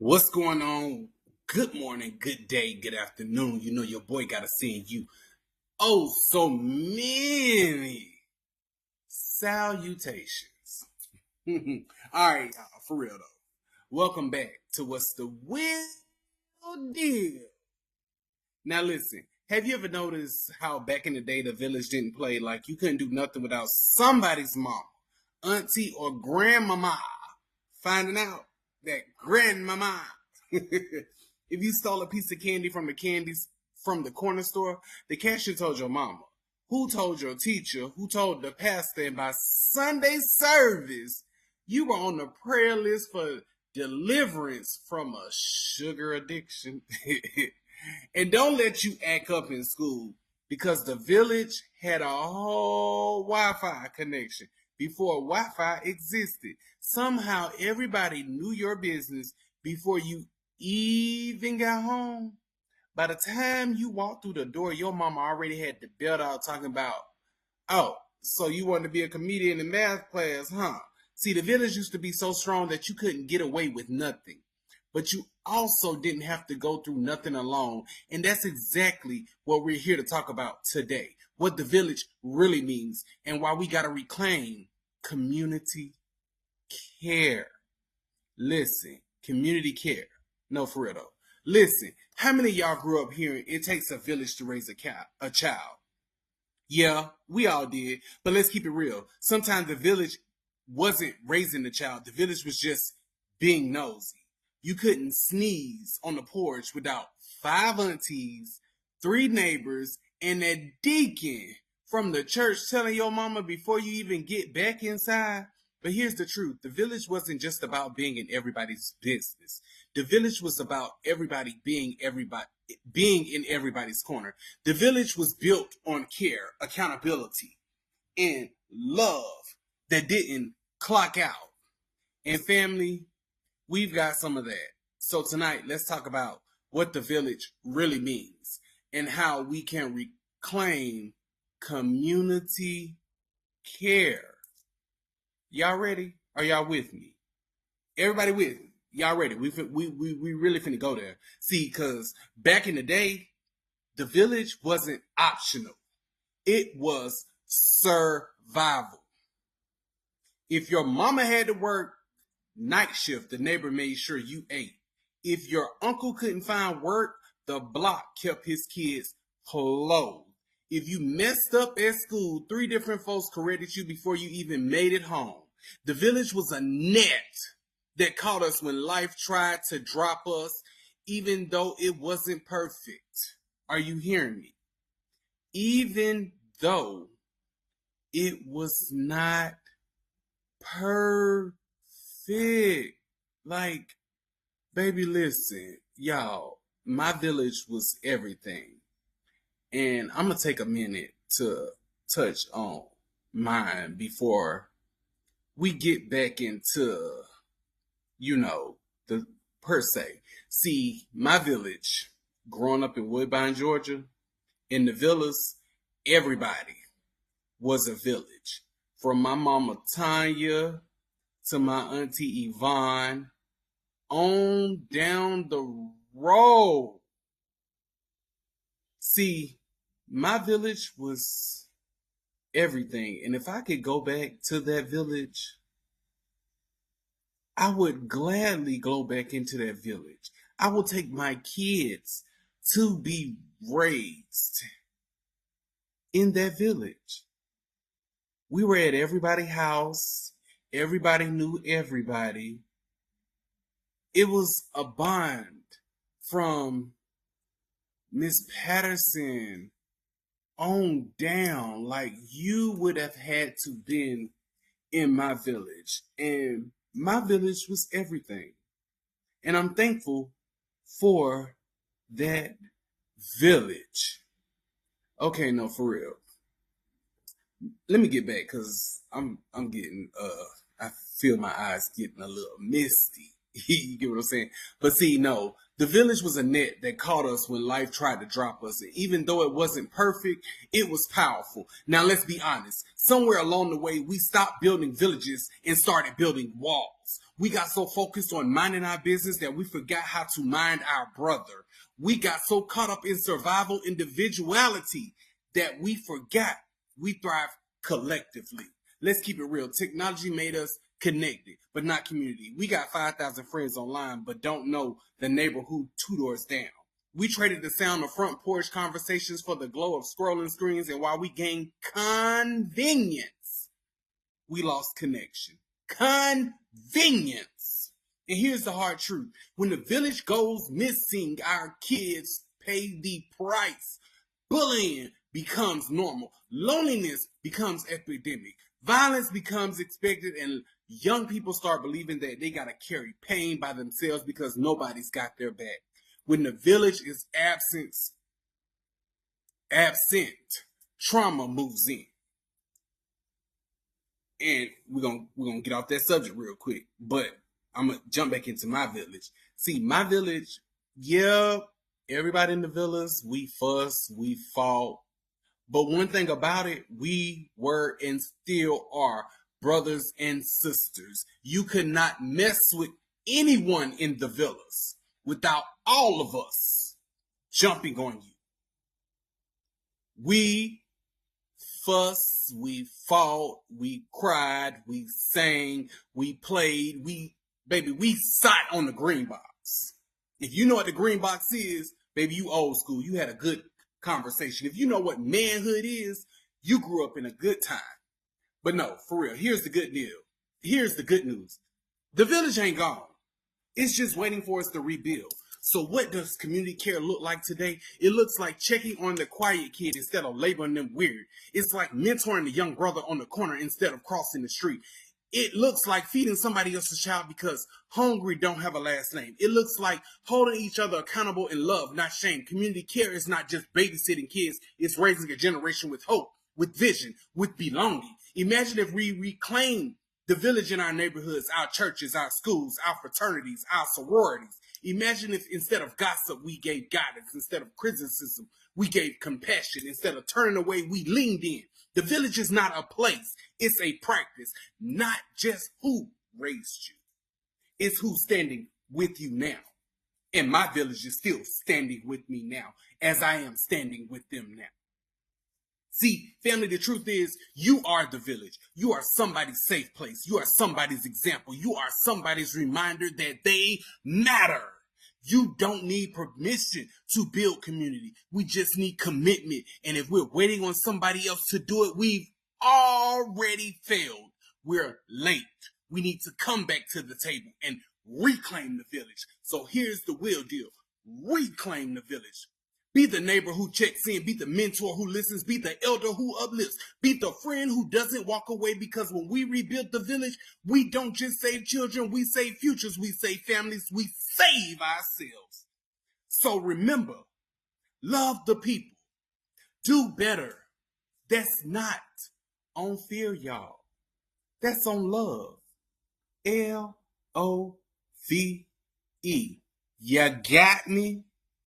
What's going on? Good morning, good day, good afternoon. You know your boy gotta send you so many salutations. All right, y'all, for real though. Welcome back to What's the Real Deal. Now listen, have you ever noticed how back in the day the village didn't play like you couldn't do nothing without somebody's mom, auntie, or grandmama finding out that grandmama if you stole a piece of candy from the candies from the corner store, the cashier told your mama, who told your teacher, who told the pastor, and by Sunday service, you were on the prayer list for deliverance from a sugar addiction. And don't let you act up in school because the village had a whole Wi-Fi connection before Wi-Fi existed. Somehow everybody knew your business before you even got home. By the time you walked through the door, your mama already had the belt out talking about, oh, so you wanted to be a comedian in math class, huh? See, the village used to be so strong that you couldn't get away with nothing. But you also didn't have to go through nothing alone. And that's exactly what we're here to talk about today. What the village really means and why we got to reclaim community care. Listen, community care. No, for real though. Listen, how many of y'all grew up hearing it takes a village to raise a child? Yeah, we all did. But let's keep it real. Sometimes the village wasn't raising the child. The village was just being nosy. You couldn't sneeze on the porch without 5 aunties, 3 neighbors, and a deacon from the church telling your mama before you even get back inside. But here's the truth. The village wasn't just about being in everybody's business. The village was about everybody being in everybody's corner. The village was built on care, accountability, and love that didn't clock out. And family, we've got some of that. So tonight, let's talk about what the village really means and how we can reclaim community care. Y'all ready? Are y'all with me? Everybody with me? Y'all ready? We really finna go there. See, because back in the day, the village wasn't optional. It was survival. If your mama had to work night shift, the neighbor made sure you ate. If your uncle couldn't find work, the block kept his kids clothed. If you messed up at school, 3 different folks corrected you before you even made it home. The village was a net that caught us when life tried to drop us, even though it wasn't perfect. Are you hearing me? Even though it was not perfect. Like, baby, listen, y'all, my village was everything. And I'm going to take a minute to touch on mine before we get back into, the per se. See, my village, growing up in Woodbine, Georgia, in the villas, everybody was a village. From my mama Tanya to my auntie Yvonne, on down the road. See, my village was everything. And if I could go back to that village, I would gladly go back into that village. I will take my kids to be raised in that village. We were at everybody's house. Everybody knew everybody. It was a bond from Miss Patterson on down. Like, you would have had to been in my village. And my village was everything. And I'm thankful for that village. Okay, no, for real. Let me get back because I'm getting I feel my eyes getting a little misty. You get what I'm saying? But see, no, the village was a net that caught us when life tried to drop us. And even though it wasn't perfect, it was powerful. Now let's be honest. Somewhere along the way, we stopped building villages and started building walls. We got so focused on minding our business that we forgot how to mind our brother. We got so caught up in survival individuality that we forgot we thrive collectively. Let's keep it real. Technology made us connected, but not community. We got 5,000 friends online, but don't know the neighbor who 2 doors down. We traded the sound of front porch conversations for the glow of scrolling screens, and while we gained convenience, we lost connection. Convenience. And here's the hard truth. When the village goes missing, our kids pay the price. Bullying becomes normal. Loneliness becomes epidemic. Violence becomes expected, and young people start believing that they got to carry pain by themselves because nobody's got their back. When the village is absent, trauma moves in. And we're gonna get off that subject real quick, but I'm gonna jump back into my village. See, my village, yeah, everybody in the villas, we fuss, we fought. But one thing about it, we were and still are brothers and sisters. You could not mess with anyone in the villas without all of us jumping on you. We fussed, we fought, we cried, we sang, we played, we sat on the green box. If you know what the green box is, baby, you old school. You had a good conversation. If you know what manhood is, you grew up in a good time. But no, for real, here's the good deal. Here's the good news. The village ain't gone. It's just waiting for us to rebuild. So what does community care look like today? It looks like checking on the quiet kid instead of labeling them weird. It's like mentoring the young brother on the corner instead of crossing the street. It looks like feeding somebody else's child because hungry don't have a last name. It looks like holding each other accountable in love, not shame. Community care is not just babysitting kids. It's raising a generation with hope, with vision, with belonging. Imagine if we reclaim the village in our neighborhoods, our churches, our schools, our fraternities, our sororities. Imagine if instead of gossip, we gave guidance. Instead of criticism, we gave compassion. Instead of turning away, we leaned in. The village is not a place. It's a practice. Not just who raised you. It's who's standing with you now. And my village is still standing with me now, as I am standing with them now. See, family, the truth is, you are the village. You are somebody's safe place. You are somebody's example. You are somebody's reminder that they matter. You don't need permission to build community. We just need commitment. And if we're waiting on somebody else to do it, we've already failed. We're late. We need to come back to the table and reclaim the village. So here's the real deal. Reclaim the village. Be the neighbor who checks in. Be the mentor who listens. Be the elder who uplifts. Be the friend who doesn't walk away, because when we rebuild the village, we don't just save children. We save futures. We save families. We save ourselves. So remember, love the people. Do better. That's not on fear, y'all. That's on love. Love. You got me?